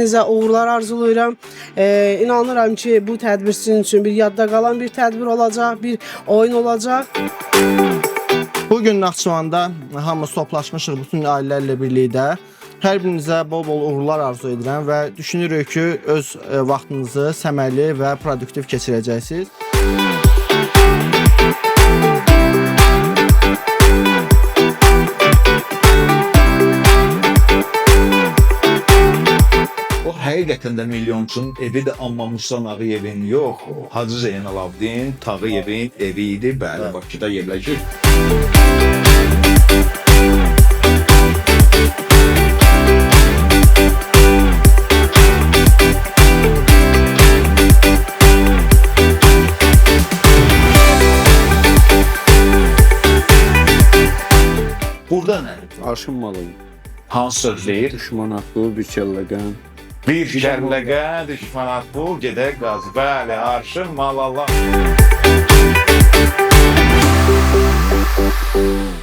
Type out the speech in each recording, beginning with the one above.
Hepinizə uğurlar arzulayıram. İnanıram ki, bu tədbir sizin üçün bir yadda qalan bir tədbir olacaq, bir oyun olacaq. Bugün Naxçıvanda hamımız toplaşmışıq bütün ailələrlə birlikdə. Hər birinizə bol-bol uğurlar arzu edirəm və düşünürük ki, öz vaxtınızı səmərli və produktiv keçirəcəksiniz. O həqiqətən də milyonçunun evidir, amma Musa Nağıyevin yox, Hacı Zeynalabdin Tağıyevin evi idi, bəli, Bakıda yerləşir. Burada nə? Arşın malı. Hansı söz deyir? Düşman haqlı, bir kəlləqən. Bir kəlləqə, düşmanat bu, gedək qaz. Bəli, arşın malala.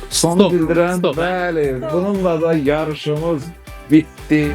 Son bildirən, bəli, bununla da yarışımız bitti.